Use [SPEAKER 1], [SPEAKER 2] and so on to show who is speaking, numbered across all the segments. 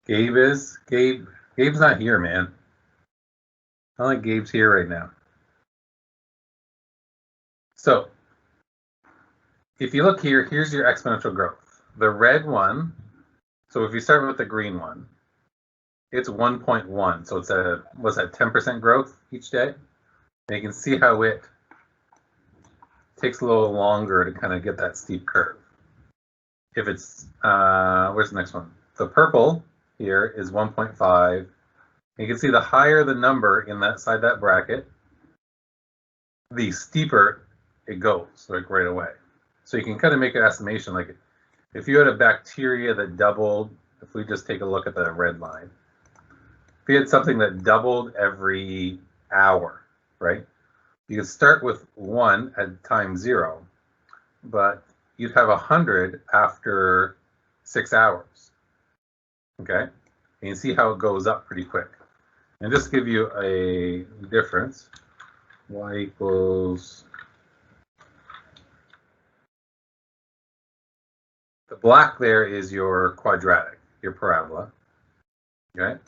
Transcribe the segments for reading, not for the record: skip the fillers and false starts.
[SPEAKER 1] Gabe is? Gabe's not here, man. I don't think Gabe's here right now. So if you look here, here's your exponential growth. The red one, so if you start with the green one, it's 1.1. So it's a, what's that, 10% growth each day? And you can see how it takes a little longer to kind of get that steep curve. If it's, where's the next one? The purple here is 1.5. You can see the higher the number inside that bracket, the steeper it goes, like right away. So you can kind of make an estimation, like if you had a bacteria that doubled, if we just take a look at the red line, if you had something that doubled every hour, right? You could start with 1 at time 0, but you'd have 100 after 6 hours, okay? And you see how it goes up pretty quick. And just give you a difference, y equals, the black there is your quadratic, your parabola, okay?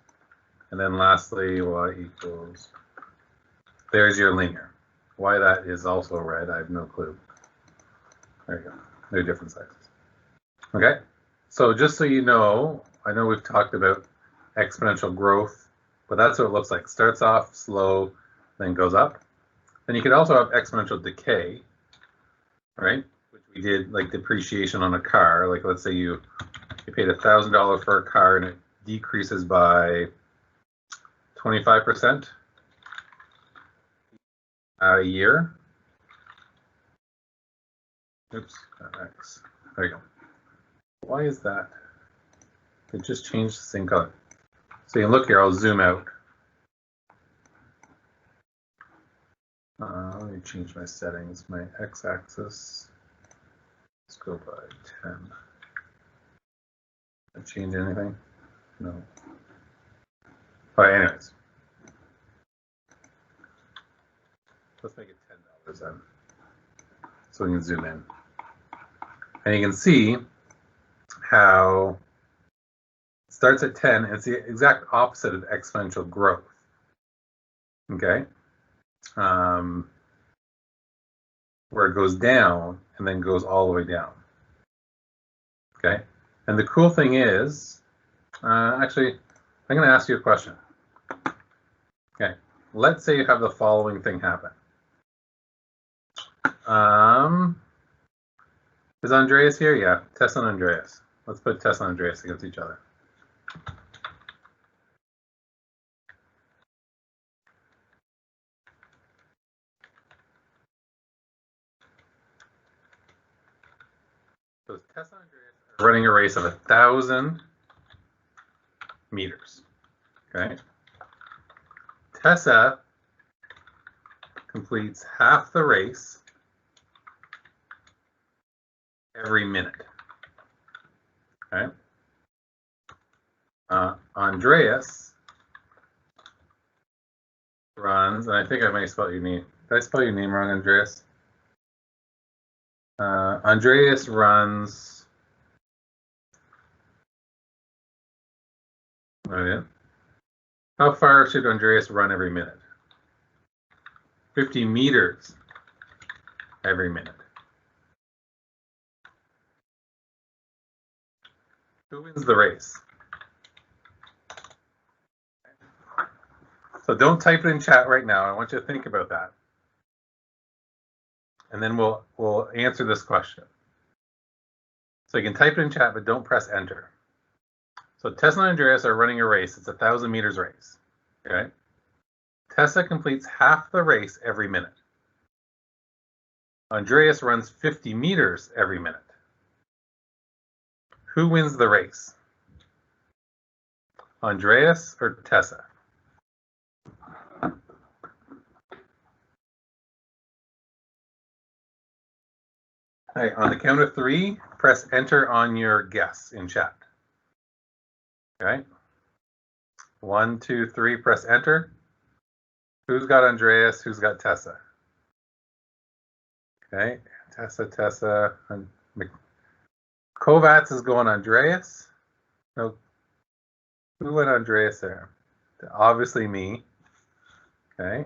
[SPEAKER 1] And then lastly, y equals, there's your linear. Why that is also red, I have no clue. There you go, they're different sizes. Okay, so just so you know, I know we've talked about exponential growth, but that's what it looks like. Starts off slow, then goes up. Then you could also have exponential decay, right? Which we did, like depreciation on a car. Like let's say you paid $1,000 for a car and it decreases by 25% a year. Oops, X. There you go. Why is that? It just changed the same color. So you can look here, I'll zoom out. Let me change my settings, my x-axis. Let's go by 10. Did I change anything? No. All right, anyways. Let's make it $10 then. So we can zoom in. And you can see how it starts at 10. It's the exact opposite of exponential growth. Okay? Where it goes down and then goes all the way down. Okay? And the cool thing is, actually, I'm going to ask you a question. Okay, let's say you have the following thing happen. Is Andreas here? Yeah, Tessa and Andreas. Let's put Tessa and Andreas against each other. So Tessa and Andreas are running a race of 1,000 meters. Okay. Tessa completes half the race every minute. Okay. Andreas runs, and I think I may spell your name. Did I spell your name wrong, Andreas? Andreas runs. Oh, yeah. How far should Andreas run every minute? 50 meters every minute. Who wins the race? So don't type it in chat right now. I want you to think about that. And then we'll answer this question. So you can type it in chat, but don't press enter. So Tessa and Andreas are running a race. It's a 1,000 meters race. Okay. Tessa completes half the race every minute. Andreas runs 50 meters every minute. Who wins the race? Andreas or Tessa? All right, on the count of 3, press enter on your guess in chat. Okay. 1, 2, 3, press enter. Who's got Andreas? Who's got Tessa? Okay, Tessa. Kovacs is going Andreas. No, Who went Andreas there? Obviously me. Okay.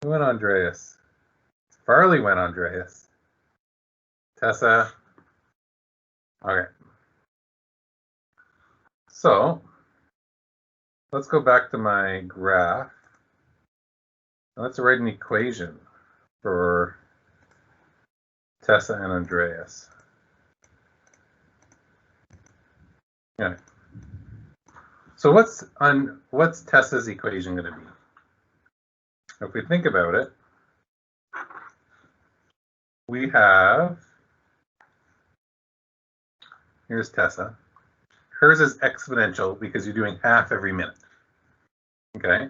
[SPEAKER 1] Who went Andreas? Farley went Andreas. Tessa. Okay. So let's go back to my graph. Let's write an equation for Tessa and Andreas. Okay. So what's Tessa's equation going to be? If we think about it, we have, here's Tessa. Hers is exponential because you're doing half every minute. Okay?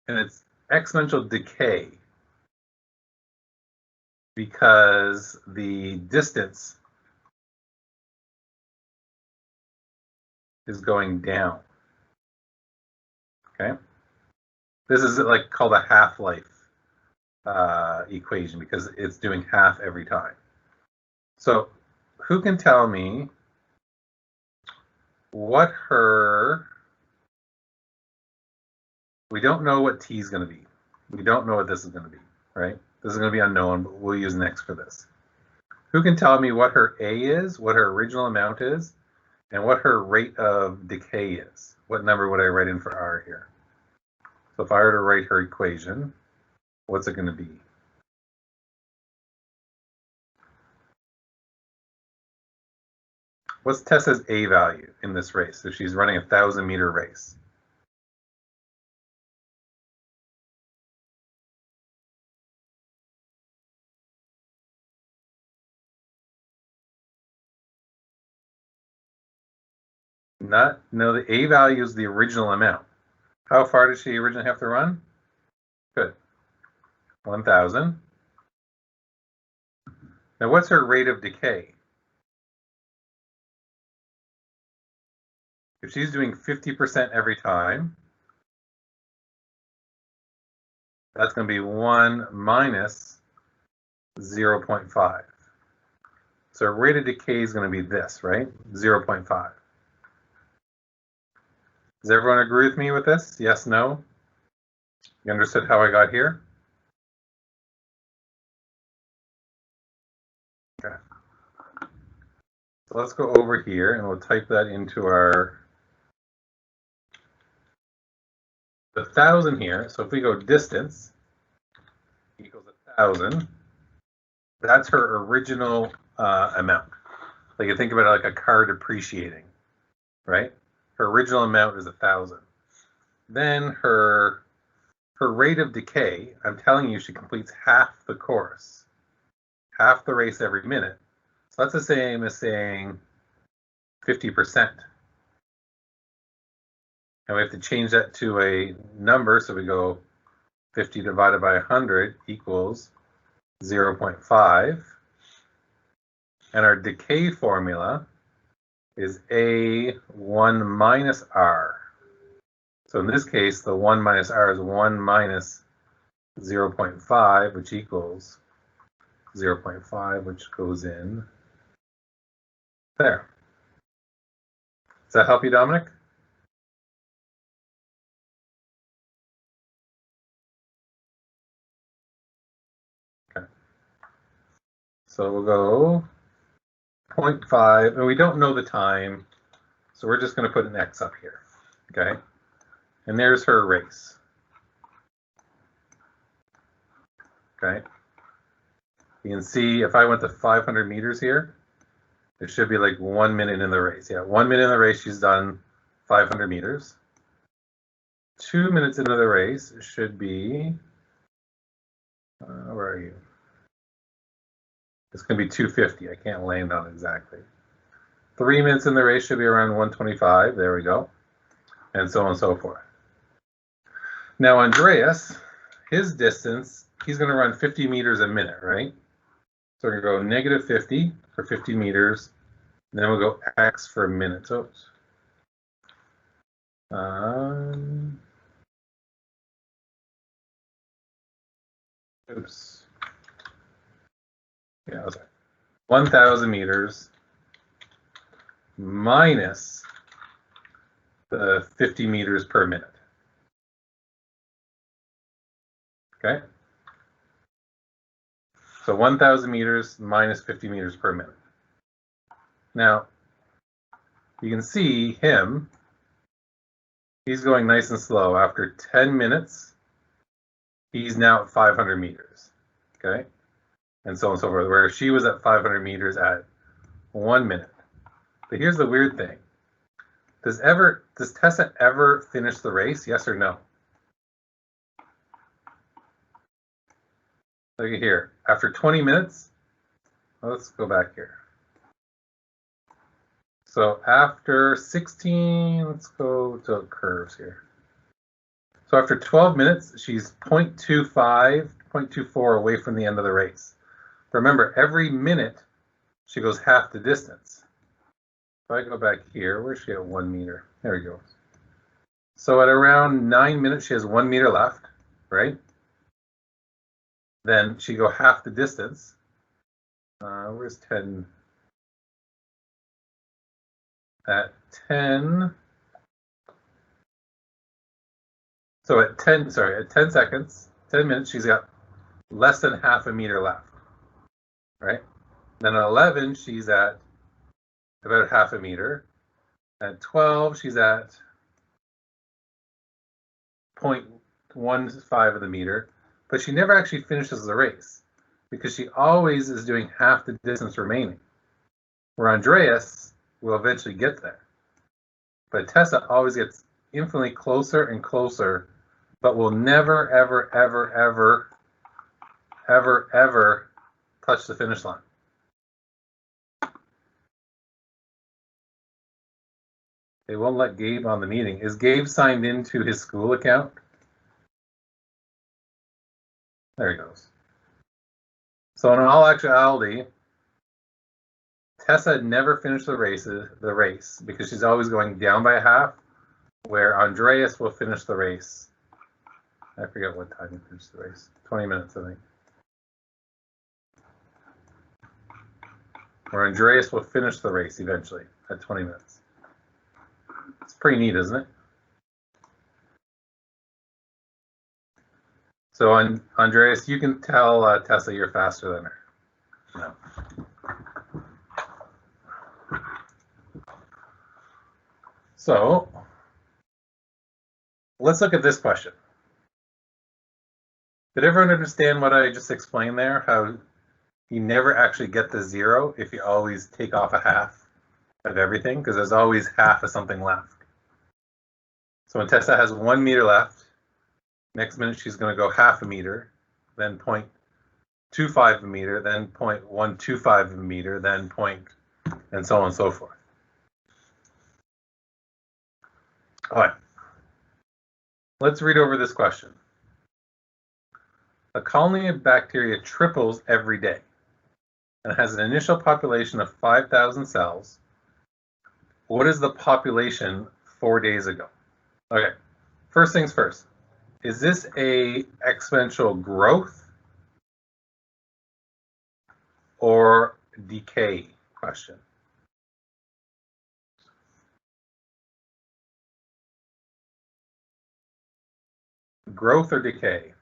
[SPEAKER 1] And it's exponential decay because the distance is going down. Okay? This is like called a half-life equation because it's doing half every time. So who can tell me what her, we don't know what t is going to be. We don't know what this is going to be, right? This is going to be unknown, but we'll use next for this. Who can tell me what her a is, what her original amount is, and what her rate of decay is? What number would I write in for r here? So if I were to write her equation, what's it going to be? What's Tessa's a value in this race? So she's running a 1,000-meter race. No, the a value is the original amount. How far did she originally have to run? Good. 1,000. Now what's her rate of decay? If she's doing 50% every time, that's going to be 1 minus 0.5. So her rate of decay is going to be this, right? 0.5. Does everyone agree with me with this? Yes, no? You understood how I got here? Okay. So let's go over here and we'll type that into our, the 1,000 here. So if we go distance equals 1,000, that's her original amount. Like you think about it like a car depreciating, right? Her original amount is 1,000. Then her rate of decay, I'm telling you, she completes half the course, half the race every minute. So that's the same as saying 50%. And we have to change that to a number. So we go 50 divided by 100 equals 0.5. And our decay formula is A1 minus R. So in this case, the 1 minus R is 1 minus 0.5, which equals 0.5, which goes in there. Does that help you, Dominic? Okay. So we'll go 0.5, and we don't know the time, so we're just going to put an X up here, okay? And there's her race, okay? You can see if I went to 500 meters here, it should be like 1 minute in the race. Yeah, 1 minute in the race, she's done 500 meters. 2 minutes into the race should be, where are you? It's going to be 250. I can't land on it exactly. 3 minutes in the race should be around 125. There we go. And so on and so forth. Now, Andreas, his distance, he's going to run 50 meters a minute, right? So we're going to go negative 50 for 50 meters. And then we'll go X for a minute. So, oops. Yeah, okay. 1,000 meters minus the 50 meters per minute. Okay? So 1,000 meters minus 50 meters per minute. Now, you can see him. He's going nice and slow. After 10 minutes, he's now at 500 meters. Okay? And so on and so forth, where she was at 500 meters at 1 minute. But here's the weird thing. Does Tessa ever finish the race? Yes or no? Look at here. After 20 minutes, let's go back here. So after 16, let's go to curves here. So after 12 minutes, she's 0.25, 0.24 away from the end of the race. Remember, every minute, she goes half the distance. If I go back here, where's she at 1 meter? There we go. So at around 9 minutes, she has 1 meter left, right? Then she go half the distance. Where's 10? At 10. So at 10 seconds, 10 minutes, she's got less than half a meter left, right? Then at 11, she's at about half a meter. At 12, she's at 0.15 of the meter, but she never actually finishes the race because she always is doing half the distance remaining. Where Andreas will eventually get there. But Tessa always gets infinitely closer and closer, but will never, ever, ever, ever, ever, ever touch the finish line. They won't let Gabe on the meeting. Is Gabe signed into his school account? There he goes. So in all actuality, Tessa never finished the race because she's always going down by a half, where Andreas will finish the race. I forget what time he finished the race. 20 minutes, I think. Where Andreas will finish the race eventually at 20 minutes. It's pretty neat, isn't it? So Andreas, you can tell Tessa you're faster than her. No. So let's look at this question. Did everyone understand what I just explained there? How you never actually get the 0 if you always take off a half of everything, because there's always half of something left. So when Tessa has 1 meter left, next minute she's going to go half a meter, then 0.25 of a meter, then 0.125 of a meter, then and so on and so forth. All right. Let's read over this question. A colony of bacteria triples every day and has an initial population of 5,000 cells. What is the population 4 days ago? Okay, first things first. Is this a exponential growth or decay question? Growth or decay?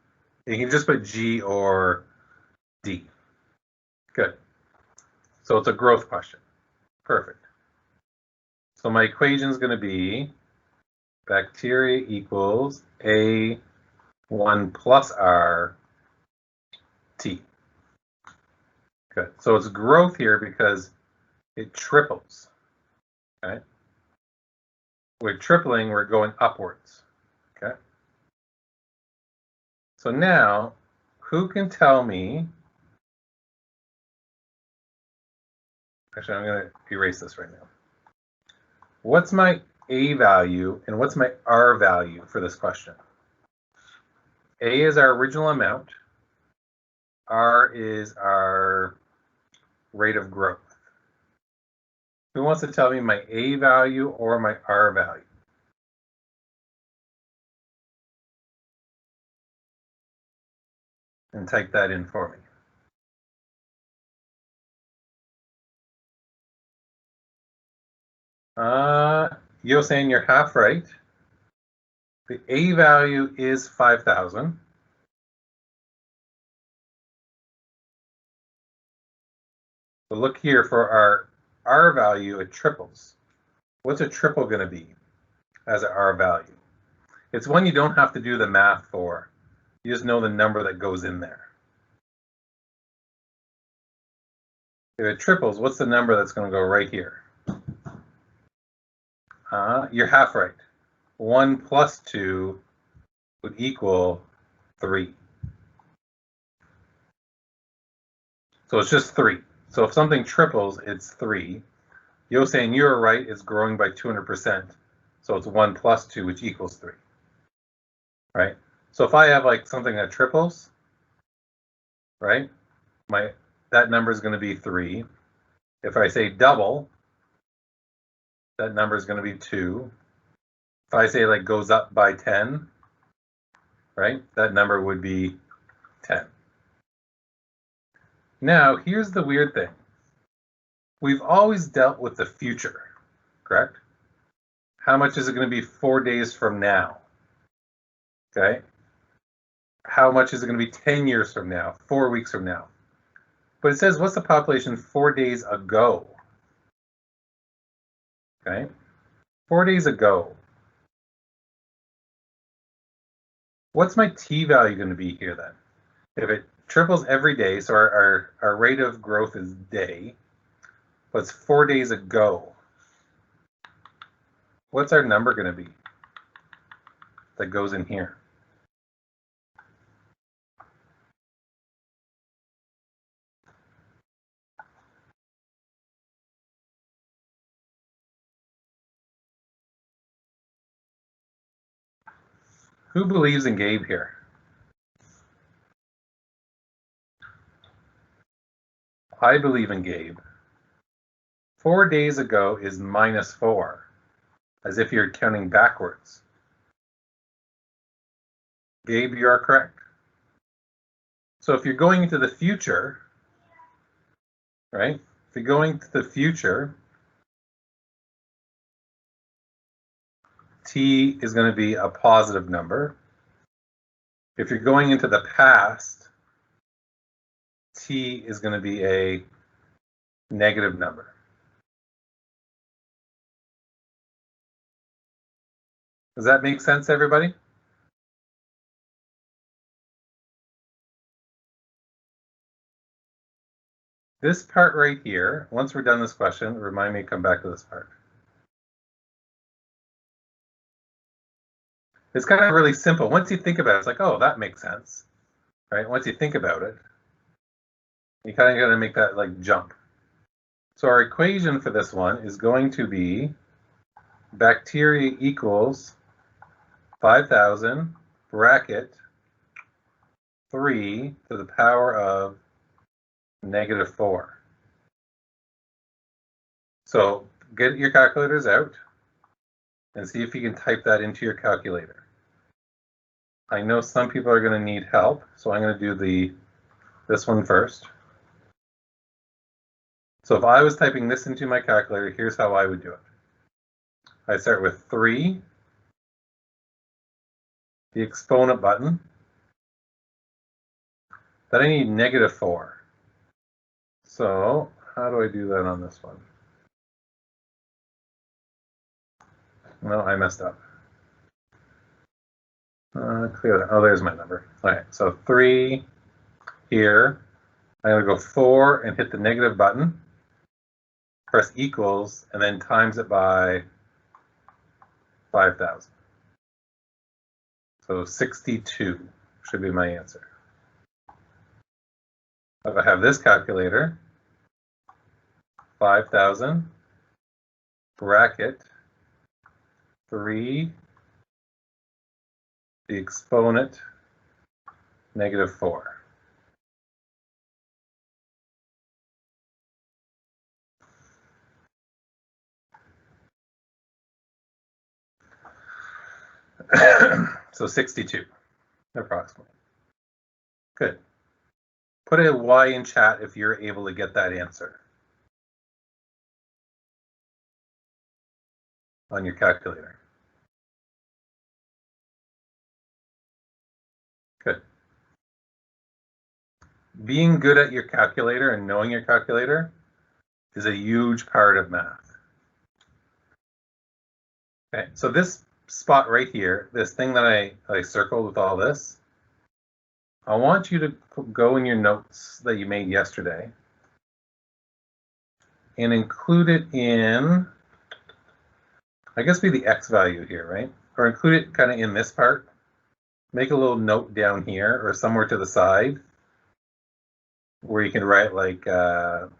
[SPEAKER 1] You can just put G or D. Good. So it's a growth question. Perfect. So my equation is going to be bacteria equals A1 plus R T. Good. So it's growth here because it triples. Okay. With tripling, we're going upwards. Okay. So now, who can tell me? Actually, I'm going to erase this right now. What's my A value and what's my R value for this question? A is our original amount. R is our rate of growth. Who wants to tell me my A value or my R value? And type that in for me. Yosein, you're half right. The A value is 5,000. So look here for our R value, it triples. What's a triple going to be as an R value? It's one you don't have to do the math for. You just know the number that goes in there. If it triples, what's the number that's going to go right here? You're half right. 1 plus 2 would equal 3. So it's just 3. So if something triples, it's 3. Yosein, you're right, it's growing by 200%. So it's 1 plus 2, which equals 3. Right? So if I have like something that triples, right, that number is going to be 3. If I say double, that number is going to be 2. If I say like goes up by 10, right, that number would be 10. Now, here's the weird thing. We've always dealt with the future, correct? How much is it going to be 4 days from now? Okay. How much is it going to be 10 years from now, 4 weeks from now? But it says, what's the population 4 days ago? Okay. 4 days ago. What's my T value going to be here then? If it triples every day, so our rate of growth is day, but it's 4 days ago. What's our number going to be that goes in here? Who believes in Gabe here? I believe in Gabe. 4 days ago is -4, as if you're counting backwards. Gabe, you are correct. So if you're going into the future, right? If you're going to the future, T is going to be a positive number. If you're going into the past, T is going to be a negative number. Does that make sense, everybody? This part right here, once we're done this question, remind me to come back to this part. It's kind of really simple. Once you think about it, it's like, oh, that makes sense, right? Once you think about it, you kind of got to make that like jump. So our equation for this one is going to be bacteria equals 5,000 bracket 3 to the power of -4. So get your calculators out and see if you can type that into your calculator. I know some people are going to need help, so I'm going to do this one first. So if I was typing this into my calculator, here's how I would do it. I start with 3, the exponent button. Then I need -4. So how do I do that on this one? No, I messed up. Clear that. Oh, there's my number. All right, so 3 here. I'm going to go 4 and hit the negative button. Press equals, and then times it by 5,000. So 62 should be my answer. If I have this calculator, 5,000 bracket 3, the exponent -4. So 62, approximately. Good. Put a Y in chat if you're able to get that answer. on your calculator? Good. Being good at your calculator and knowing your calculator is a huge part of math. Okay, so this spot right here, this thing that I circled with all this, I want you to go in your notes that you made yesterday and include it in, I guess be the x value here, right? Or include it kind of in this part. Make a little note down here or somewhere to the side where you can write like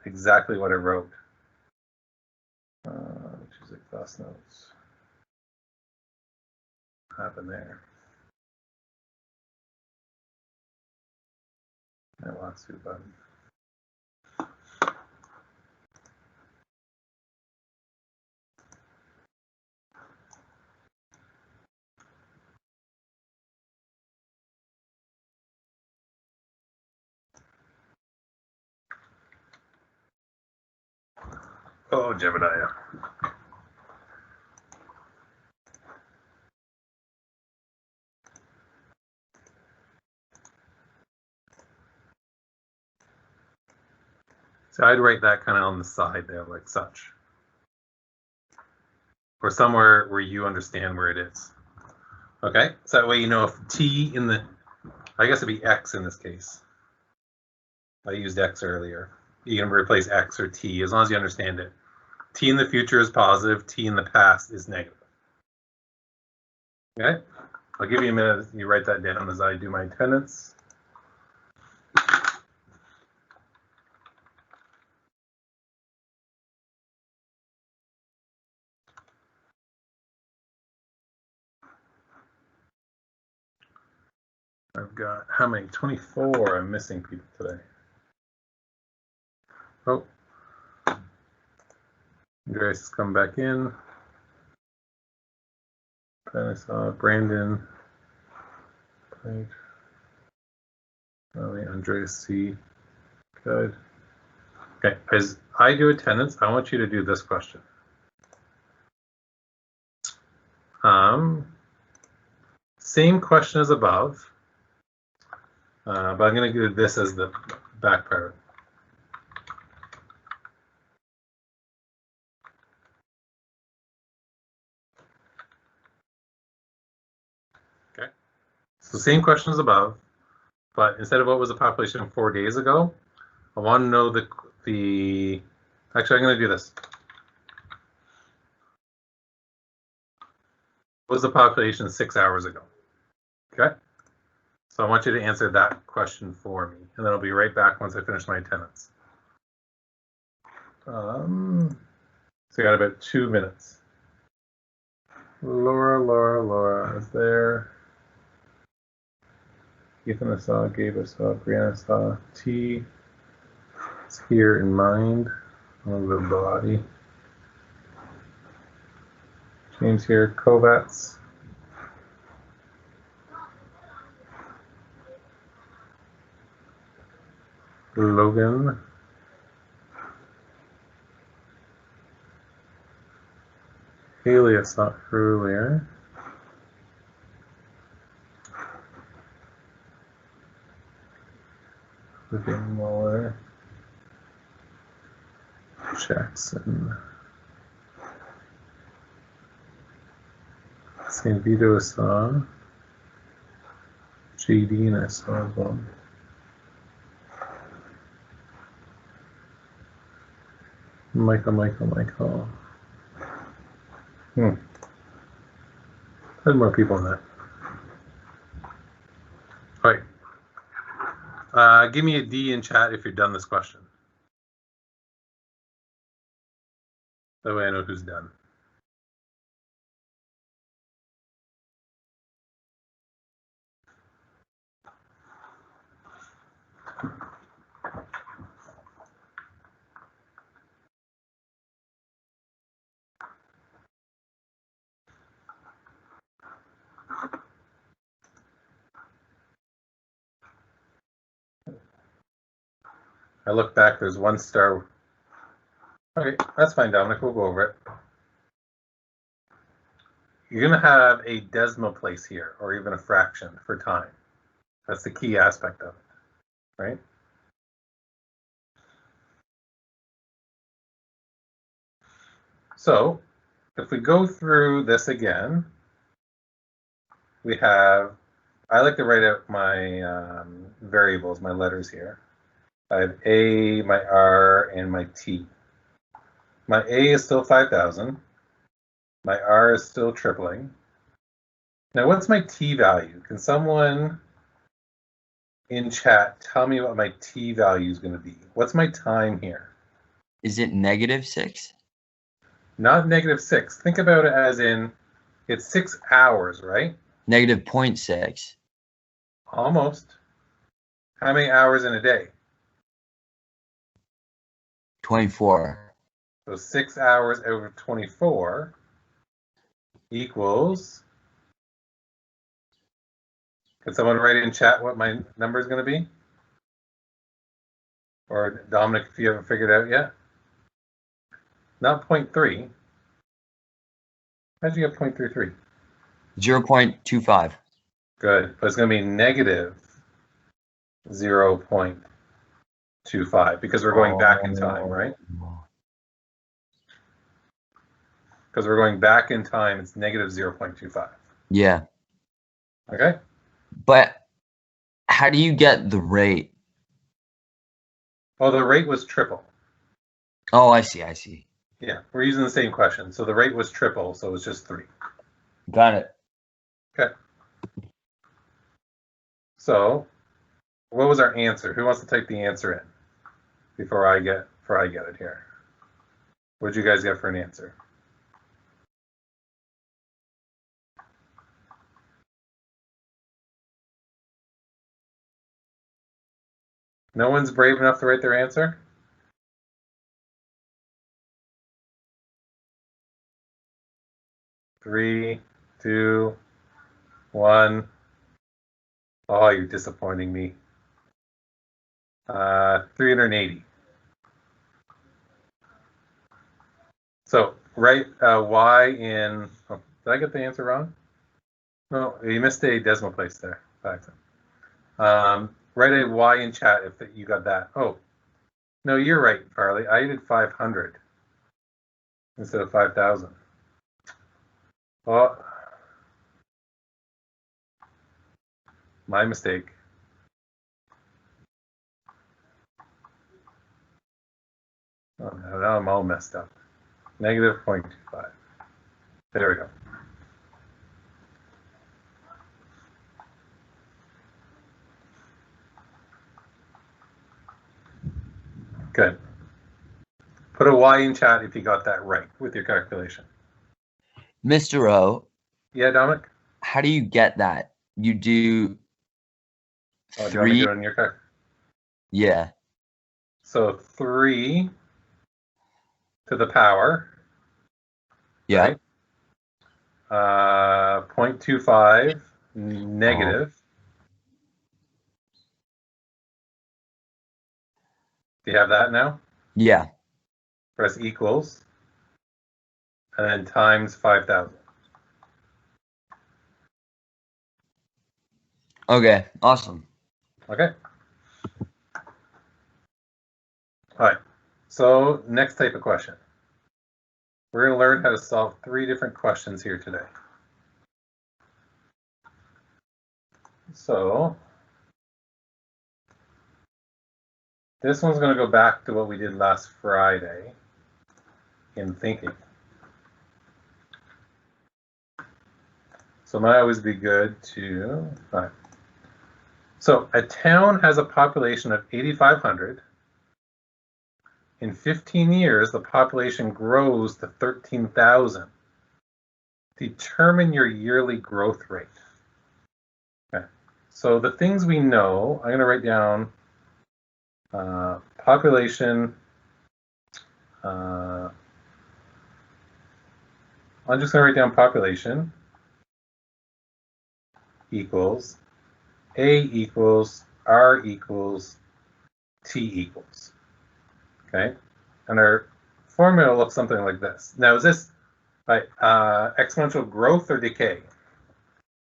[SPEAKER 1] exactly what it wrote. Choose like class notes. What happened there? I lost you button. Oh, Jebediah. So I'd write that kind of on the side there, like such. Or somewhere where you understand where it is. Okay, so that way you know if t in the, I guess it'd be x in this case. I used x earlier. You can replace x or t as long as you understand it. T in the future is positive, t in the past is negative. Okay, I'll give you a minute. You write that down as I do my attendance. I've got how many? 24. I'm missing people today. Oh, Andreas has come back in. Then I saw Brandon. Right. Andreas C. Good. Okay, as I do attendance, I want you to do this question. Same question as above, but I'm going to do this as the back part. Okay, so same question as above, but instead of what was the population 4 days ago, I want to know the actually I'm going to do this. What was the population 6 hours ago? Okay, so I want you to answer that question for me, and then I'll be right back once I finish my attendance. So I got about 2 minutes. Laura is there. Ethan I saw, Gabe I saw, Brianna saw, T is here in mind, on the body. James here, Kovats. Logan. Haley I saw earlier. Vivian Muller. Jackson. St. Vito I saw. JD I saw as well. Michael. There's more people in that. All right. Give me a D in chat if you're done this question. That way I know who's done. I look back, there's 1 star. Okay, that's fine, Dominic, we'll go over it. you're going to have a decimal place here, or even a fraction for time. That's the key aspect of it, right? So if we go through this again, we have, I like to write out my variables, my letters here. I have A, my R, and my T. My A is still 5,000. My R is still tripling. Now, what's my T value? Can someone in chat tell me what my T value is going to be? What's my time here?
[SPEAKER 2] Is it -6?
[SPEAKER 1] Not -6. Think about it as in it's 6 hours, right?
[SPEAKER 2] -0.6.
[SPEAKER 1] Almost. How many hours in a day?
[SPEAKER 2] 24.
[SPEAKER 1] So 6 hours out of 24 equals. Can someone write in chat what my number is going to be? Or Dominic, if you haven't figured it out yet? Not 0.3. How'd you get 0.33?
[SPEAKER 2] 0.25.
[SPEAKER 1] Good, but it's going to be -0.25 because we're going back in time, right? Because we're going back in time, it's -0.25.
[SPEAKER 2] Yeah.
[SPEAKER 1] Okay.
[SPEAKER 2] But how do you get the rate?
[SPEAKER 1] Oh, the rate was triple.
[SPEAKER 2] Oh, I see. I see.
[SPEAKER 1] Yeah, we're using the same question. So the rate was triple, so it was just 3.
[SPEAKER 2] Got it.
[SPEAKER 1] Okay. So what was our answer? Who wants to type the answer in before I get it here? What did you guys get for an answer? No one's brave enough to write their answer? Three, 2, 1. Oh, you're disappointing me. 380. So write y in. Oh, did I get the answer wrong? No, you missed a decimal place there. Write a y in chat if you got that. Oh, no, you're right, Farley. I did 500 instead of 5,000. Oh, my mistake. Oh, now I'm all messed up. -0.25. There we go. Good. Put a Y in chat if you got that right with your calculation.
[SPEAKER 2] Mr. O.
[SPEAKER 1] Yeah, Dominic?
[SPEAKER 2] How do you get that? You do
[SPEAKER 1] Oh, do you want me to
[SPEAKER 2] 3.
[SPEAKER 1] do it in your calculation?
[SPEAKER 2] Yeah.
[SPEAKER 1] So 3 to the power.
[SPEAKER 2] Yeah.
[SPEAKER 1] Right? 0.25 negative. Do you have that now?
[SPEAKER 2] Yeah.
[SPEAKER 1] Press equals. And then times 5,000.
[SPEAKER 2] Okay. Awesome.
[SPEAKER 1] Okay. All right. So next type of question. We're going to learn how to solve 3 different questions here today. So this one's going to go back to what we did last Friday in thinking. So it might always be good to, all right. So a town has a population of 8,500. In 15 years, the population grows to 13,000. Determine your yearly growth rate. Okay. So the things we know, I'm going to write down population. I'm just going to write down population equals A equals R equals T equals. Okay. And our formula looks something like this. Now, is this Right, exponential growth or decay?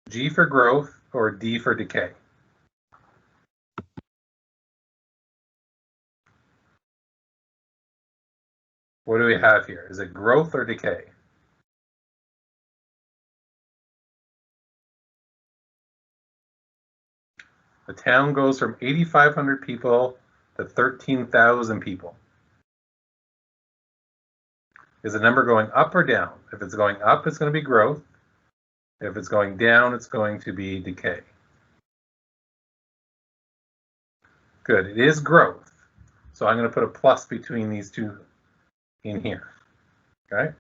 [SPEAKER 1] G for growth or D for decay? What do we have here? Is it growth or decay? The town goes from 8,500 people to 13,000 people. Is the number going up or down? If it's going up, it's going to be growth. If it's going down, it's going to be decay. Good, it is growth. So I'm going to put a plus between these two in here, okay?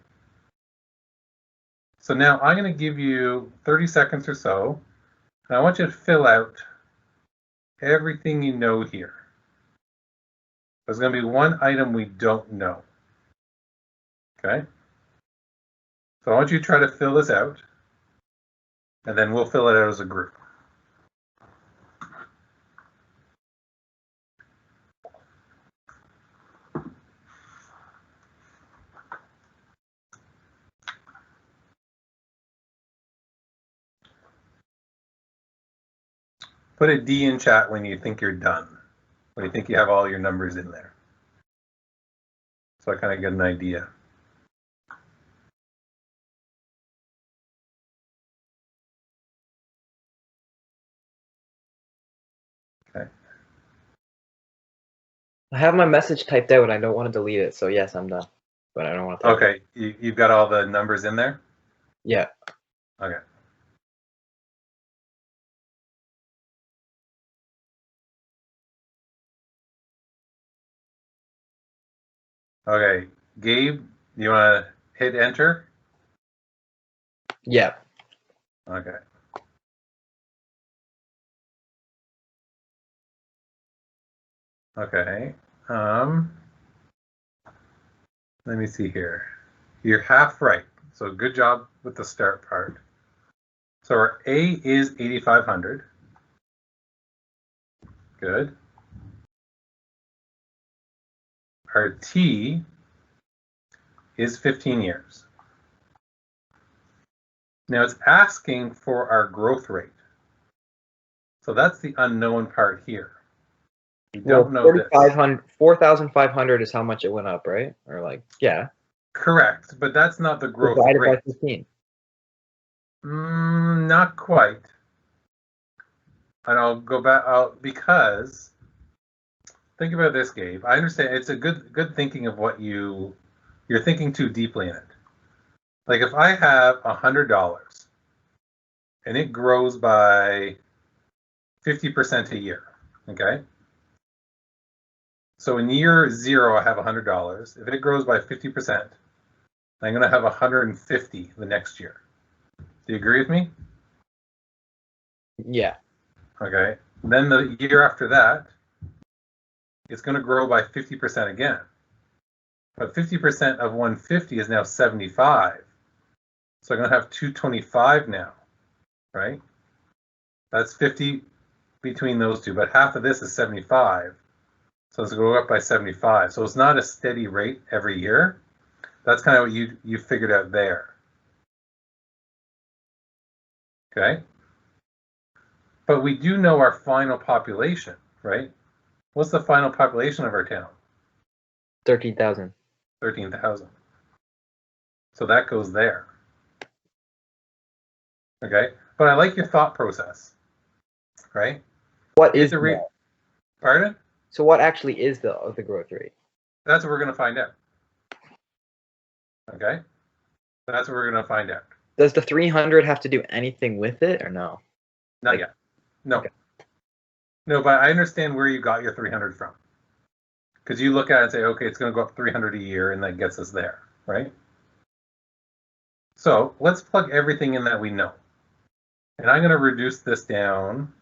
[SPEAKER 1] So now I'm going to give you 30 seconds or so, and I want you to fill out everything you know here. There's going to be one item we don't know, okay? So I want you to try to fill this out, and then we'll fill it out as a group. Put a D in chat when you think you're done, when you think you have all your numbers in there. So I kind of get an idea. Okay.
[SPEAKER 3] I have my message typed out and I don't want to delete it, so yes, I'm done. But I don't want to.
[SPEAKER 1] Okay, you've got all the numbers in there?
[SPEAKER 3] Yeah.
[SPEAKER 1] Okay. Okay, Gabe, you want to hit enter?
[SPEAKER 3] Yeah.
[SPEAKER 1] Okay. Okay. Let me see here. You're half right. So good job with the start part. So our A is 8,500. Good. Our T is 15 years. Now it's asking for our growth rate. So that's the unknown part here. We don't know this.
[SPEAKER 3] 4,500 is how much it went up, right? Or like, yeah.
[SPEAKER 1] Correct, but that's not the growth
[SPEAKER 3] Divided
[SPEAKER 1] rate.
[SPEAKER 3] by 15.
[SPEAKER 1] Not quite. And I'll go back because think about this, Gabe. I understand it's a good thinking of what you're thinking too deeply in it. Like if I have $100 and it grows by 50% a year, okay? So in year 0, I have $100. If it grows by 50%, I'm going to have 150 the next year. Do you agree with me?
[SPEAKER 3] Yeah.
[SPEAKER 1] Okay. Then the year after that, it's going to grow by 50% again. But 50% of 150 is now 75. So I'm going to have 225 now, right? That's 50 between those two, but half of this is 75. So it's going to go up by 75. So it's not a steady rate every year. That's kind of what you figured out there. Okay. But we do know our final population, right? What's the final population of our town?
[SPEAKER 3] 13,000.
[SPEAKER 1] 13,000. So that goes there. Okay. But I like your thought process, right?
[SPEAKER 3] What is the
[SPEAKER 1] Pardon?
[SPEAKER 3] So what actually is the growth rate?
[SPEAKER 1] That's what we're going to find out. Okay. That's what we're going to find out.
[SPEAKER 3] Does the 300 have to do anything with it or no?
[SPEAKER 1] Not yet. No. Okay. No, but I understand where you got your 300 from. Because you look at it and say, okay, it's going to go up 300 a year, and that gets us there, right? So let's plug everything in that we know. And I'm going to reduce this down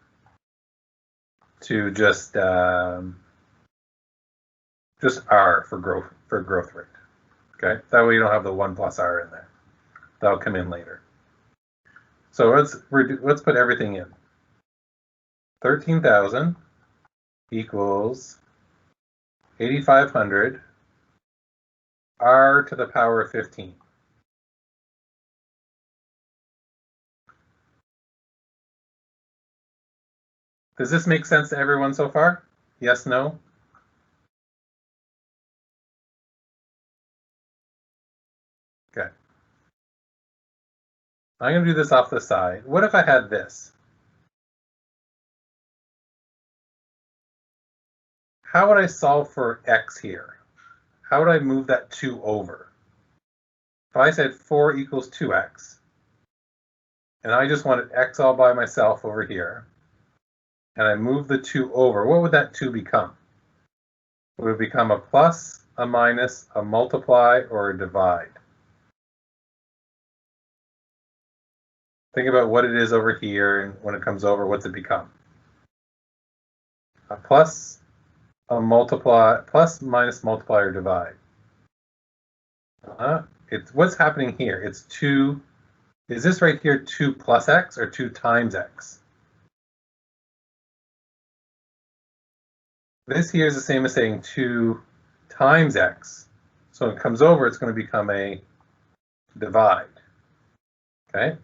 [SPEAKER 1] to just R for growth rate. Okay, that way you don't have the 1 plus R in there. That'll come in later. So let's put everything in. 13,000 equals 8,500 R to the power of 15. Does this make sense to everyone so far? Yes, no? Okay. I'm going to do this off the side. What if I had this? How would I solve for x here? How would I move that 2 over? If I said 4 equals 2x, and I just wanted x all by myself over here, and I move the 2 over, what would that 2 become? Would it become a plus, a minus, a multiply, or a divide? Think about what it is over here, and when it comes over, what's it become? A plus, a multiply, plus, minus, multiply, or divide. It's what's happening here. It's 2. Is this right here 2 plus x or 2 times x? This here is the same as saying 2 times x. So when it comes over, it's going to become a divide. Okay?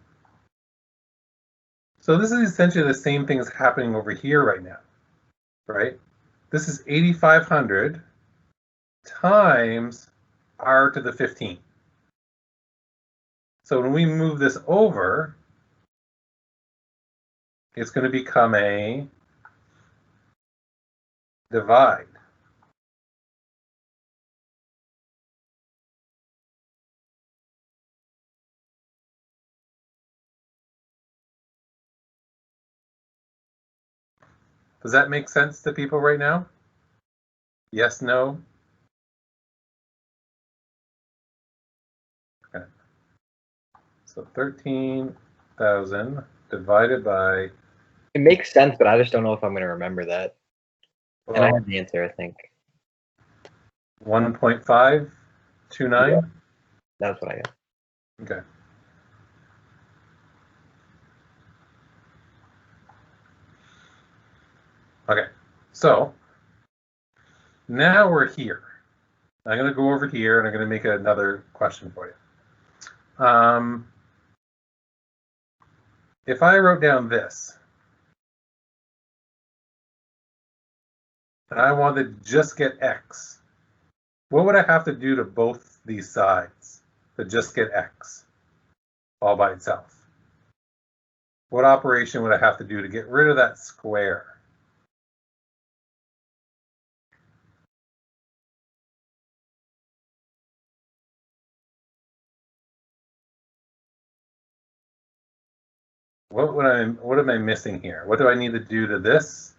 [SPEAKER 1] So this is essentially the same thing that's happening over here right now, right? This is 8,500 times r to the 15. So when we move this over, it's going to become a divide. Does that make sense to people right now? Yes, no? Okay. So 13,000 divided by...
[SPEAKER 3] It makes sense, but I just don't know if I'm going to remember that.
[SPEAKER 1] Well,
[SPEAKER 3] and I have the answer, I think.
[SPEAKER 1] 1.529?
[SPEAKER 3] Yeah. That's what I got.
[SPEAKER 1] Okay. Okay, so now we're here. I'm going to go over here and I'm going to make another question for you. If I wrote down this, and I wanted to just get x, what would I have to do to both these sides to just get x all by itself? What operation would I have to do to get rid of that square? What am I missing here? What do I need to do to this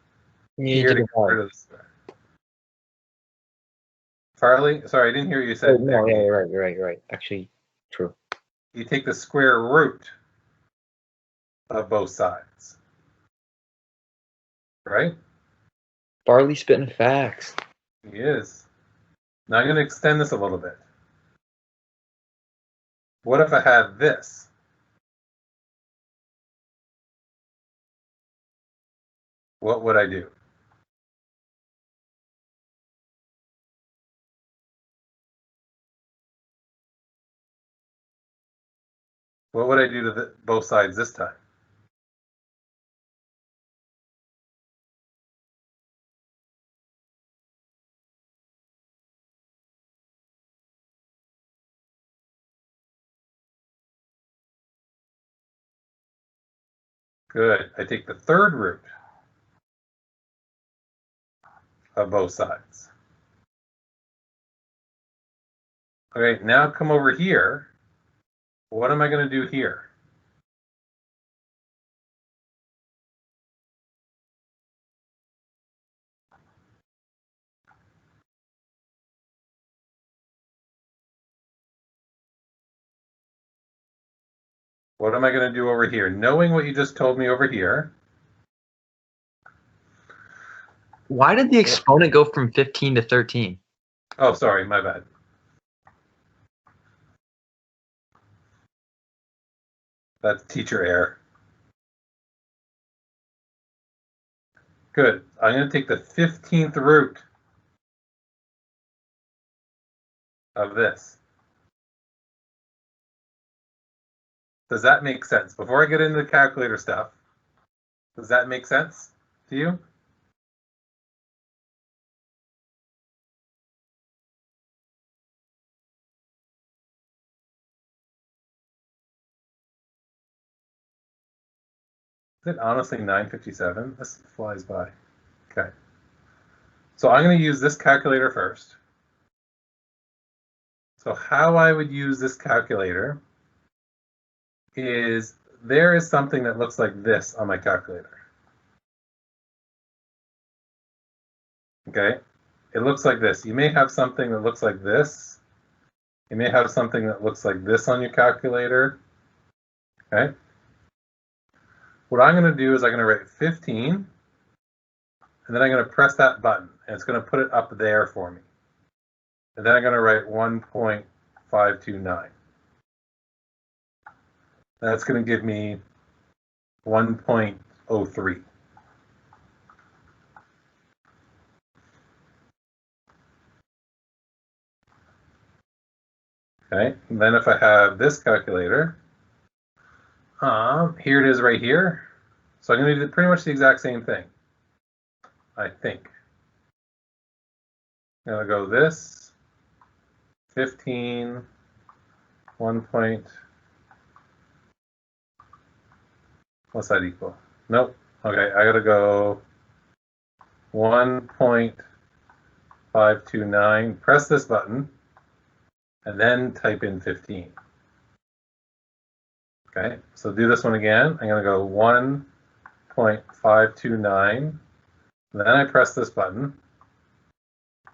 [SPEAKER 1] here to get rid of the square? Farley, sorry, I didn't hear you said.
[SPEAKER 3] No, yeah, you're right. Actually, true.
[SPEAKER 1] You take the square root of both sides, right?
[SPEAKER 3] Farley spitting facts.
[SPEAKER 1] He is. Now I'm going to extend this a little bit. What if I had this? What would I do? What would I do to both sides this time? Good. I take the third root of both sides. Okay, now come over here. What am I going to do here? What am I going to do over here? Knowing what you just told me over here.
[SPEAKER 2] Why did the exponent go from 15 to 13?
[SPEAKER 1] Oh, sorry, my bad. That's teacher error. Good. I'm going to take the 15th root of this. Does that make sense? Before I get into the calculator stuff, does that make sense to you? Is it honestly 9:57? This flies by. Okay. So I'm going to use this calculator first. So how I would use this calculator is there is something that looks like this on my calculator. Okay. It looks like this. You may have something that looks like this. You may have something that looks like this on your calculator. Okay. What I'm going to do is I'm going to write 15, and then I'm going to press that button, and it's going to put it up there for me. And then I'm going to write 1.529. That's going to give me 1.03. Okay, and then if I have this calculator, here it is right here. So I'm going to do pretty much the exact same thing, I think. I'm going to go this, 15, 1 point, what's that equal? Nope. Okay, I got to go 1.529, press this button, and then type in 15. Okay, so do this one again. I'm going to go 1.529. Then I press this button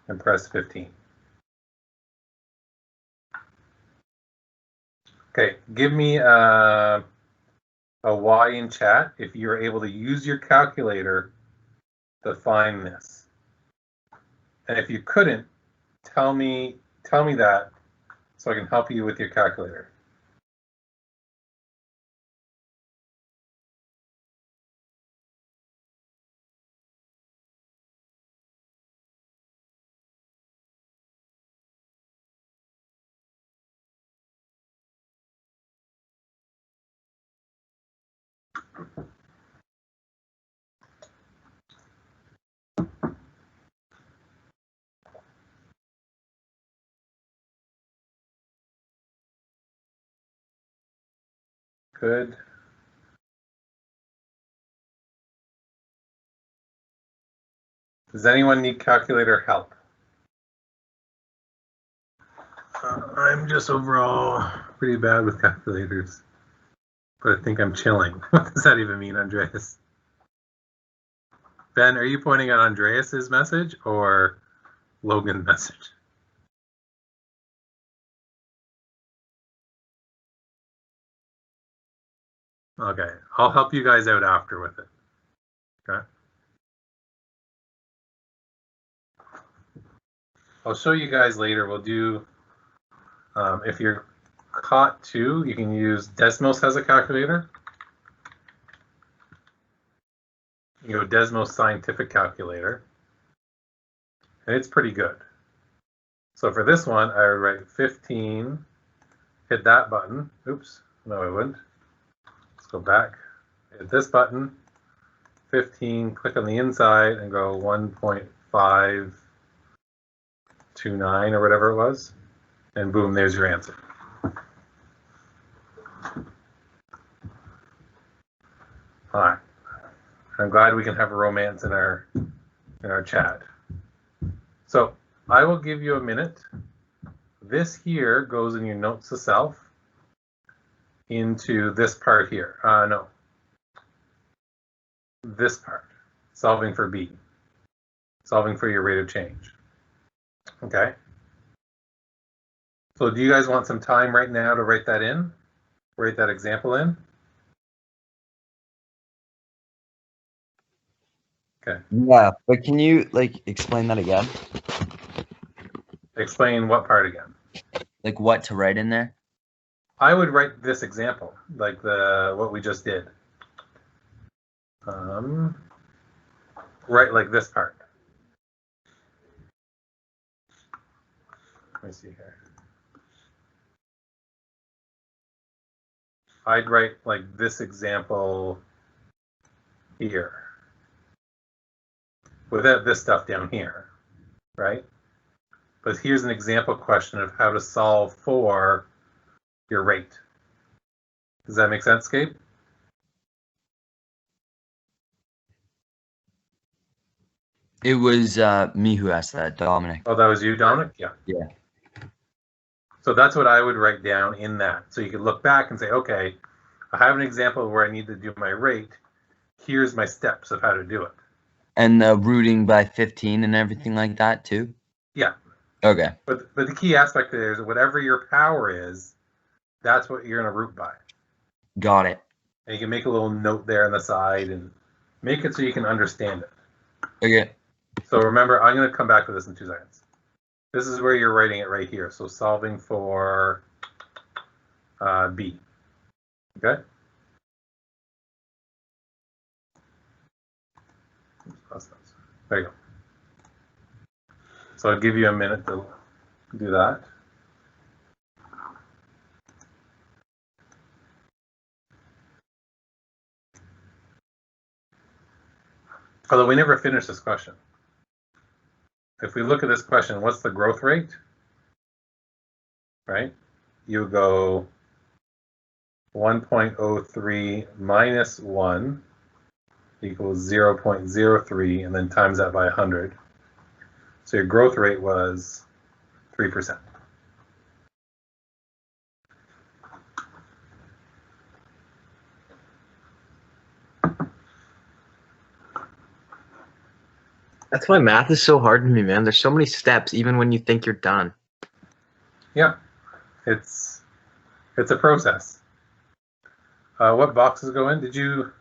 [SPEAKER 1] and press 15. Okay, give me a Y in chat if you're able to use your calculator to find this. And if you couldn't, tell me that so I can help you with your calculator. Good. Does anyone need calculator help? I'm just overall pretty bad with calculators, but I think I'm chilling. What does that even mean, Andreas? Ben, are you pointing at Andreas's message or Logan's message? Okay, I'll help you guys out after with it. Okay. I'll show you guys later. We'll do, if you're caught too, you can use Desmos as a calculator. You go Desmos Scientific Calculator, and it's pretty good. So for this one, I would write 15, hit that button. Oops, no, I wouldn't. Let's go back, hit this button, 15, click on the inside and go 1.529 or whatever it was, and boom, there's your answer. All right. I'm glad we can have a romance in our chat. So I will give you a minute. This here goes in your notes to self into this part here. No. This part, solving for B, solving for your rate of change. Okay. So do you guys want some time right now to write that in? Write that example in? Okay.
[SPEAKER 2] Yeah, but can you like explain that again?
[SPEAKER 1] Explain what part again?
[SPEAKER 2] Like what to write in there?
[SPEAKER 1] I would write this example, like what we just did. Right, like this part. Let me see here. I'd write like this example here. without this stuff down here, right? But here's an example question of how to solve for your rate. Does that make sense, Gabe?
[SPEAKER 2] It was me who asked that, Dominic.
[SPEAKER 1] Oh, that was you, Dominic? Yeah.
[SPEAKER 2] Yeah.
[SPEAKER 1] So that's what I would write down in that. So you could look back and say, okay, I have an example where I need to do my rate. Here's my steps of how to do it.
[SPEAKER 2] And the rooting by 15 and everything like that too?
[SPEAKER 1] Yeah.
[SPEAKER 2] Okay.
[SPEAKER 1] But the key aspect there is whatever your power is, that's what you're going to root by.
[SPEAKER 2] Got it.
[SPEAKER 1] And you can make a little note there on the side and make it so you can understand it.
[SPEAKER 2] Okay.
[SPEAKER 1] So remember, I'm going to come back to this in 2 seconds. This is where you're writing it right here. So solving for B. Okay? There you go. So I'll give you a minute to do that. Although we never finished this question. If we look at this question, what's the growth rate? Right? You go 1.03 minus 1 equals 0.03, and then times that by 100. So your growth rate was 3%.
[SPEAKER 3] That's why math is so hard to me, man. There's so many steps, even when you think you're done.
[SPEAKER 1] Yeah, it's a process. What boxes go in? Did you?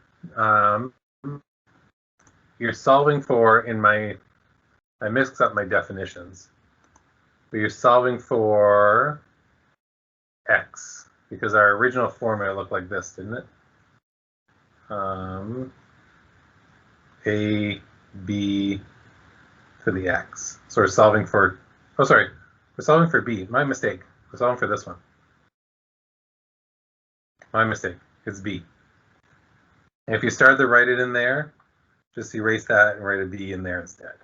[SPEAKER 1] You're solving for I mixed up my definitions. But you're solving for x because our original formula looked like this, didn't it? A, B to the x. So we're solving for, oh, sorry, we're solving for B. My mistake. We're solving for this one. My mistake. It's B. And if you started to write it in there, just erase that and write a B in there instead.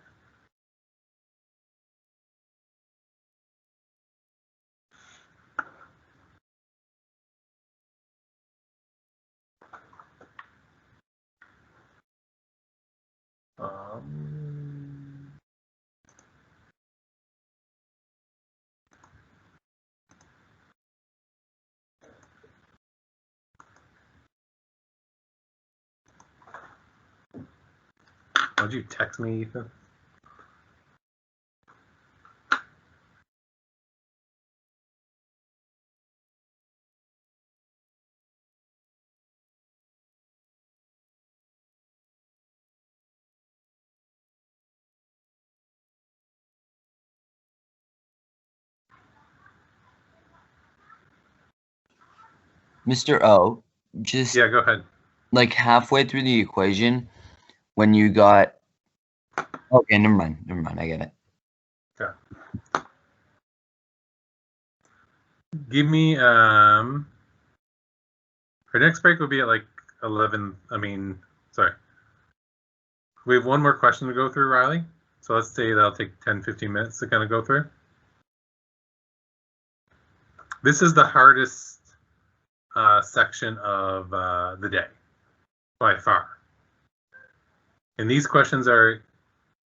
[SPEAKER 1] Would you text me, Ethan?
[SPEAKER 2] Mr. O, just
[SPEAKER 1] Yeah, go ahead.
[SPEAKER 2] like halfway through the equation, when you got, okay, never mind, I get it.
[SPEAKER 1] Okay. Give me, our next break will be at like 11, sorry. We have one more question to go through, Riley. So let's say that'll take 10, 15 minutes to kind of go through. This is the hardest section of the day by far. And these questions are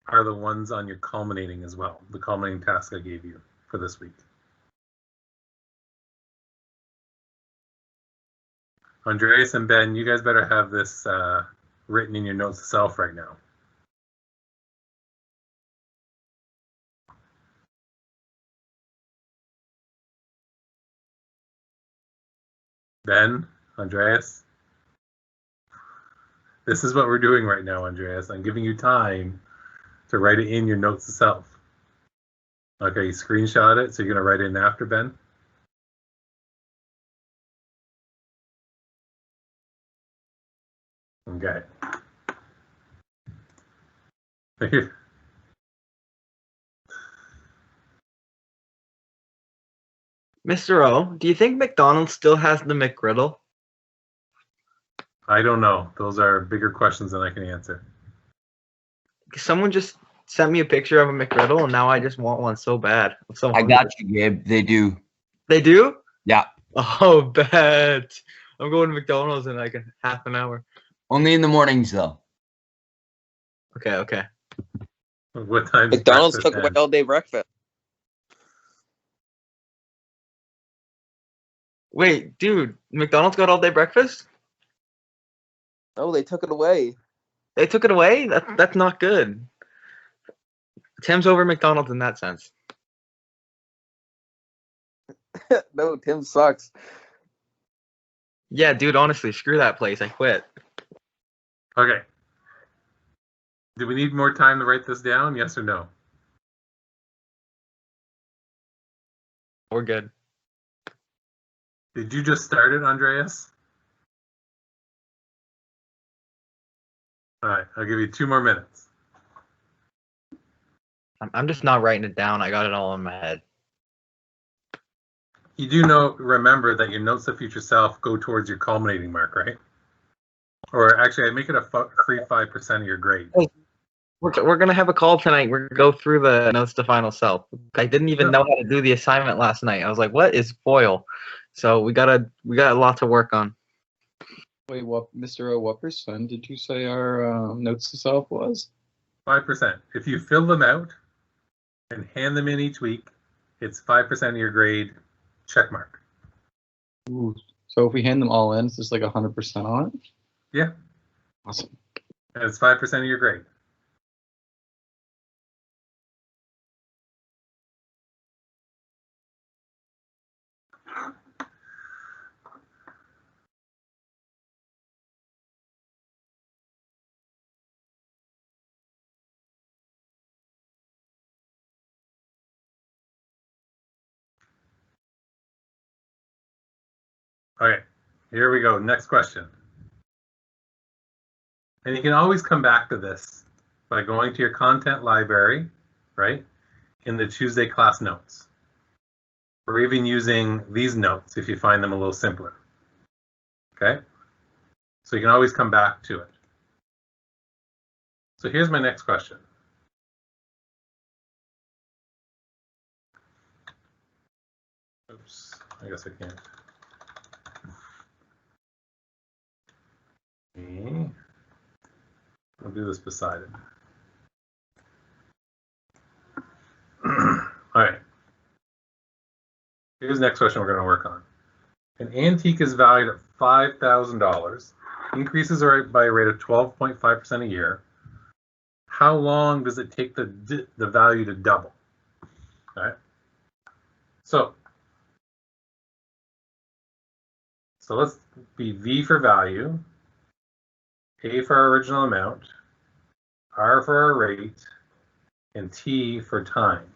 [SPEAKER 1] the ones on your culminating as well, the culminating task I gave you for this week. Andreas and Ben, you guys better have this written in your notes to self right now. Ben, Andreas, this is what we're doing right now, Andreas. I'm giving you time to write it in your notes to self. Okay, you screenshot it, so you're going to write it in after, Ben? Okay.
[SPEAKER 3] Mr. O, do you think McDonald's still has the McGriddle?
[SPEAKER 1] I don't know. Those are bigger questions than I can answer.
[SPEAKER 3] Someone just sent me a picture of a McGriddle, and now I just want one so bad. I'm so
[SPEAKER 2] I
[SPEAKER 3] hungry.
[SPEAKER 2] got you, Gabe. They do.
[SPEAKER 3] They do?
[SPEAKER 2] Yeah.
[SPEAKER 3] Oh, bet. I'm going to McDonald's in like a half an hour.
[SPEAKER 2] Only in the mornings, though.
[SPEAKER 3] Okay.
[SPEAKER 1] What time?
[SPEAKER 4] McDonald's took away all day breakfast.
[SPEAKER 3] Wait, dude, McDonald's got all day breakfast?
[SPEAKER 4] Oh, they took it away.
[SPEAKER 3] They took it away? That's not good. Tim's over McDonald's in that sense.
[SPEAKER 4] No, Tim sucks.
[SPEAKER 3] Yeah, dude, honestly, screw that place. I quit.
[SPEAKER 1] Okay. Do we need more time to write this down? Yes or no?
[SPEAKER 3] We're good.
[SPEAKER 1] Did you just start it, Andreas? All right, I'll give you 2 more minutes.
[SPEAKER 3] I'm just not writing it down. I got it all in my head.
[SPEAKER 1] You do remember that your notes to future self go towards your culminating mark, right? Or actually, I make it a free 5% of your grade.
[SPEAKER 3] We're gonna have a call tonight. We're gonna go through the notes to final self. I didn't even know how to do the assignment last night. I was like, "What is FOIL?" So we got a lot to work on.
[SPEAKER 5] Wait, what, Mr. O, what percent did you say our notes to self was?
[SPEAKER 1] 5%. If you fill them out and hand them in each week, it's 5% of your grade. Check mark.
[SPEAKER 5] Ooh, so if we hand them all in, it's just like 100% on it?
[SPEAKER 1] Yeah.
[SPEAKER 5] Awesome.
[SPEAKER 1] And it's 5% of your grade. Okay, here we go. Next question. And you can always come back to this by going to your content library, right, in the Tuesday class notes, or even using these notes if you find them a little simpler. Okay, so you can always come back to it. So here's my next question. Oops, I guess I can't. Okay. I'll do this beside it. All right. Here's the next question we're going to work on. An antique is valued at $5,000, increases by a rate of 12.5% a year. How long does it take the value to double? All right. So let's be V for value, A for our original amount, R for our rate, and T for time.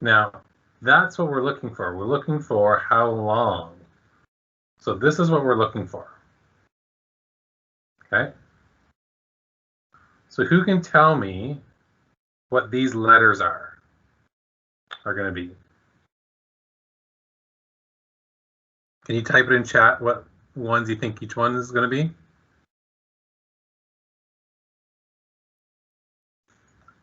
[SPEAKER 1] Now, that's what we're looking for. We're looking for how long. So this is what we're looking for. Okay? So who can tell me what these letters are going to be? Can you type it in chat what ones you think each one is going to be?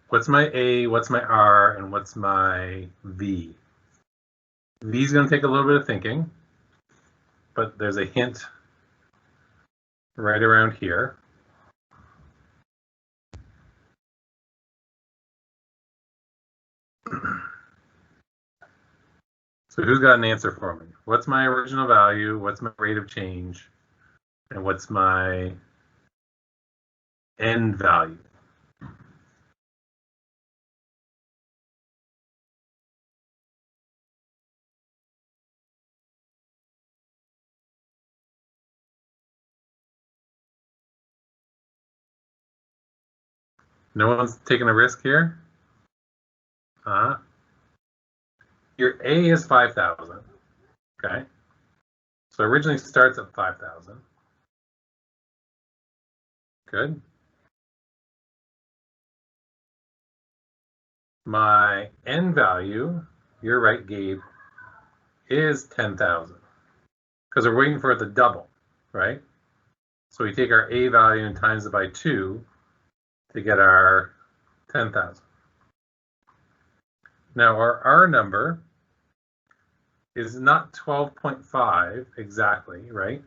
[SPEAKER 1] What's my A, what's my R, and what's my V? V is going to take a little bit of thinking, but there's a hint right around here. So who's got an answer for me? What's my original value? What's my rate of change? And what's my end value? No one's taking a risk here? Your A is 5,000. Okay. So originally starts at 5,000. Good. My end value, you're right, Gabe, is 10,000 because we're waiting for it to double, right? So we take our A value and times it by 2 to get our 10,000. Now our R number is not 12.5 exactly, right?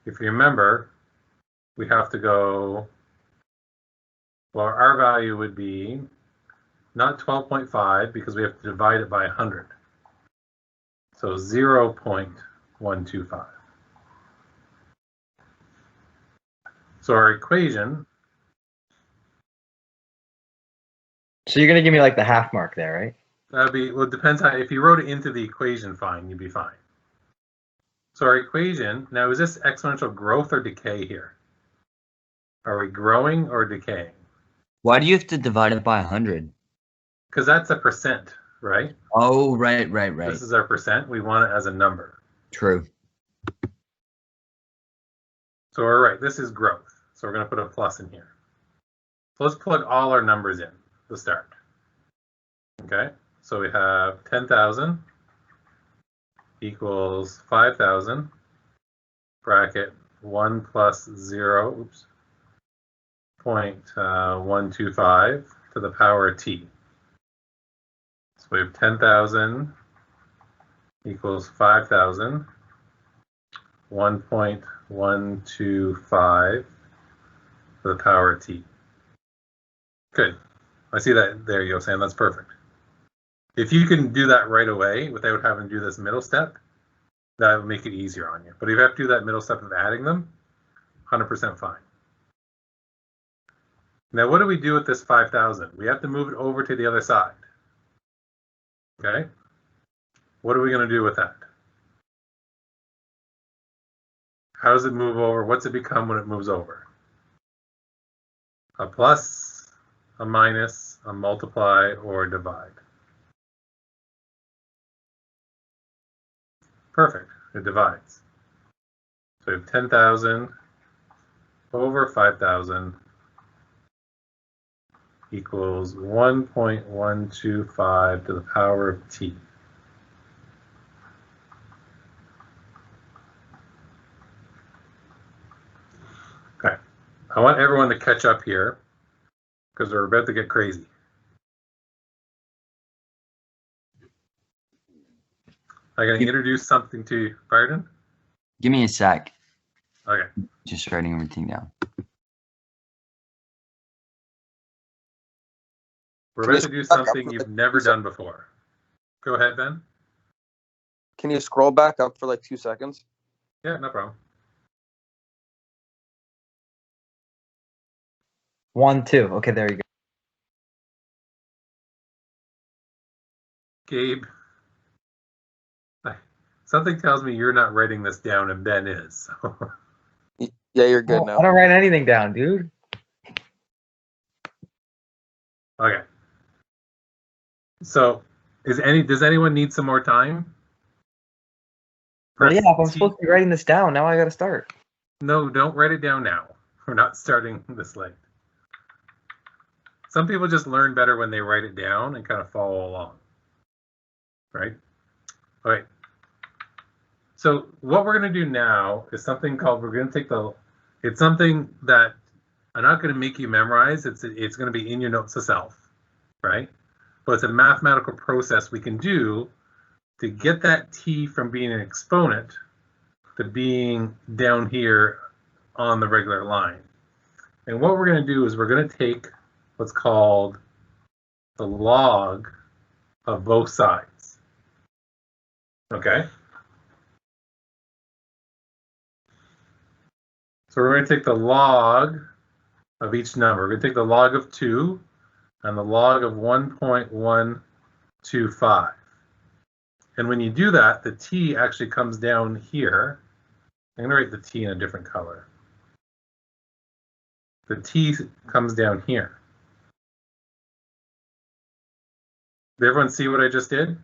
[SPEAKER 1] If you remember, we have to go, well, our R value would be not 12.5 because we have to divide it by 100. So 0.125. So our equation,
[SPEAKER 3] So you're gonna give me like the half mark there, right?
[SPEAKER 1] that'd be, well, it depends how, if you wrote it into the equation, fine, you'd be fine. So our equation, now is this exponential growth or decay here? Are we growing or decaying?
[SPEAKER 2] Why do you have to divide it by 100?
[SPEAKER 1] Because that's a percent, right?
[SPEAKER 2] Oh, right.
[SPEAKER 1] This is our percent. We want it as a number.
[SPEAKER 2] True.
[SPEAKER 1] So we're right, this is growth. So we're going to put a plus in here. So let's plug all our numbers in to start. Okay, so we have 10,000 equals 5,000, bracket 1 plus 0, oops, 0.125 to the power of t. So we have 10,000 equals 5,000, 1.125 to the power of t. Good. I see that there you go, Sam. That's perfect. If you can do that right away without having to do this middle step, that would make it easier on you. But if you have to do that middle step of adding them, 100% fine. Now, what do we do with this 5,000? We have to move it over to the other side. Okay? What are we going to do with that? How does it move over? What's it become when it moves over? A plus, a minus, a multiply, or a divide. Perfect, it divides. So we have 10,000 over 5,000 equals 1.125 to the power of t. Okay, I want everyone to catch up here because we're about to get crazy. I'm going to introduce something to you. Pardon?
[SPEAKER 2] Give me a sec.
[SPEAKER 1] Okay.
[SPEAKER 2] Just writing everything down.
[SPEAKER 1] We're about to do something you've never done before. Go ahead, Ben.
[SPEAKER 4] Can you scroll back up for like 2 seconds?
[SPEAKER 1] Yeah, no problem.
[SPEAKER 3] 1, 2. Okay, there you go.
[SPEAKER 1] Gabe, something tells me you're not writing this down and Ben is.
[SPEAKER 4] Yeah, you're good
[SPEAKER 3] Oh,
[SPEAKER 4] now.
[SPEAKER 3] I don't write anything down, dude.
[SPEAKER 1] Okay. So, does anyone need some more time?
[SPEAKER 3] Well, yeah, if I'm
[SPEAKER 1] Press T-
[SPEAKER 3] supposed to be writing this down, now I gotta start.
[SPEAKER 1] No, don't write it down now. We're not starting this late. Some people just learn better when they write it down and kind of follow along. Right? All right. So what we're going to do now is something called, we're going to take it's something that I'm not going to make you memorize. It's going to be in your notes to self, right? But it's a mathematical process we can do to get that t from being an exponent to being down here on the regular line. And what we're going to do is we're going to take what's called the log of both sides. Okay? So we're going to take the log of each number. We're going to take the log of 2 and the log of 1.125. And when you do that, the t actually comes down here. I'm going to write the t in a different color. The t comes down here. Did everyone see what I just did?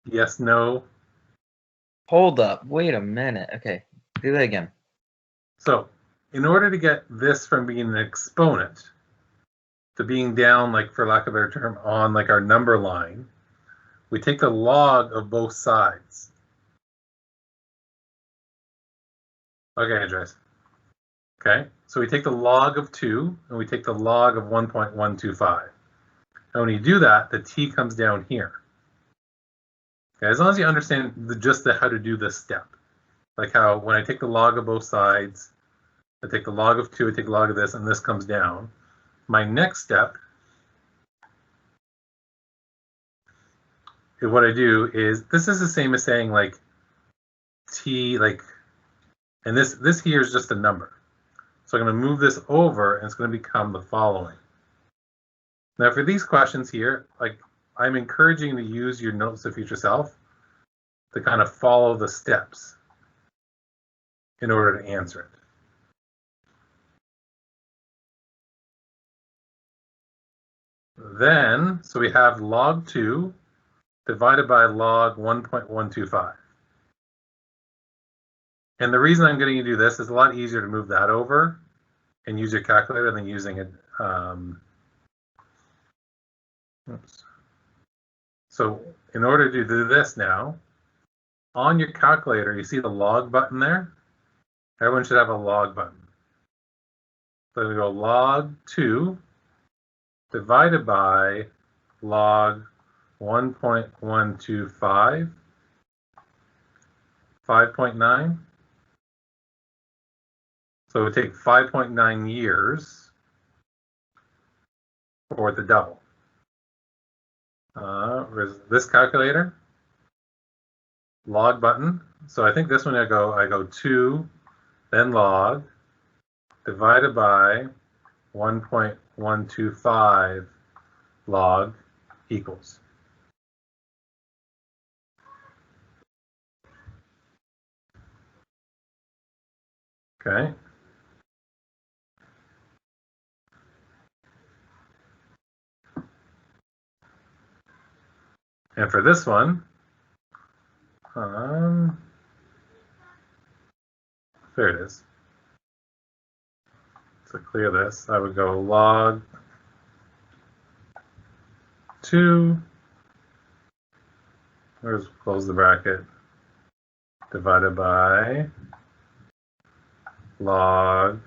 [SPEAKER 1] Yes, no.
[SPEAKER 3] Hold up. Wait a minute. Okay, do that again.
[SPEAKER 1] So in order to get this from being an exponent to being down, like for lack of a better term, on like our number line, we take the log of both sides. Okay, Andres. Okay, so we take the log of 2 and we take the log of 1.125. And when you do that, the t comes down here. Okay, as long as you understand how to do this step. Like how when I take the log of both sides, I take the log of 2, I take the log of this, and this comes down. My next step is what I do is, this is the same as saying like t, like, and this here is just a number. So I'm going to move this over and it's going to become the following. Now for these questions here, like I'm encouraging you to use your notes to future self to kind of follow the steps in order to answer it. Then, so we have log 2 divided by log 1.125. And the reason I'm getting you to do this is a lot easier to move that over and use your calculator than using it. So in order to do this now, on your calculator, you see the log button there? Everyone should have a log button. So we go log 2 divided by log 1.125, 5.9. So it would take 5.9 years for the double. Where's this calculator? Log button. So I think this one I go 2, then log, divided by 1.125 log equals. Okay. And for this one, there it is. To clear this, I would go log 2, where's close the bracket, divided by log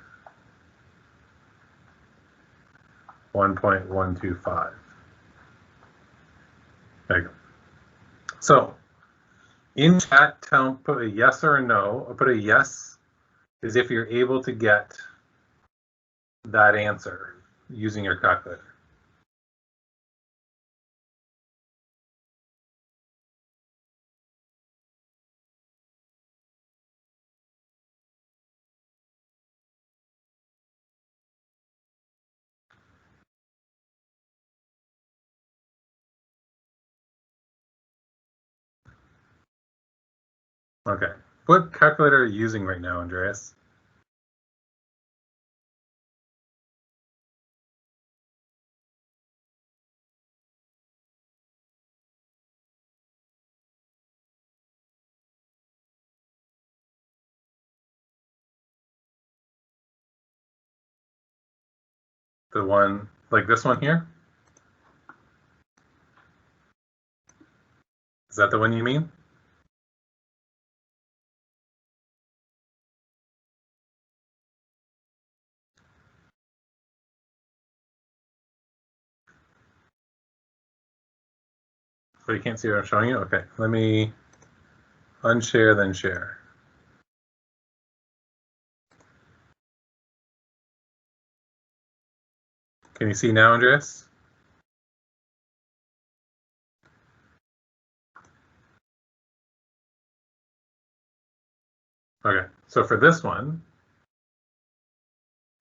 [SPEAKER 1] 1.125. There you go. So in chat, put a yes or a no, or put a yes is if you're able to get that answer using your calculator. Okay, what calculator are you using right now, Andreas? The one, like this one here? Is that the one you mean? So you can't see what I'm showing you? Okay, let me unshare, then share. Can you see now, Andreas? Okay, so for this one,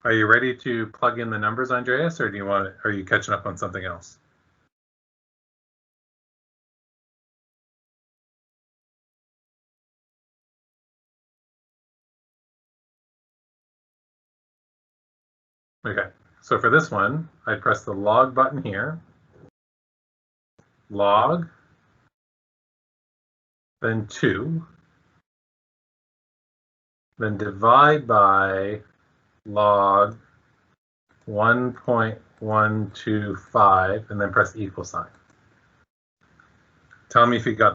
[SPEAKER 1] are you ready to plug in the numbers, Andreas, or do you want? Are you catching up on something else? Okay, so for this one, I press the log button here, log, then 2, then divide by log 1.125, and then press the equal sign. Tell me if you got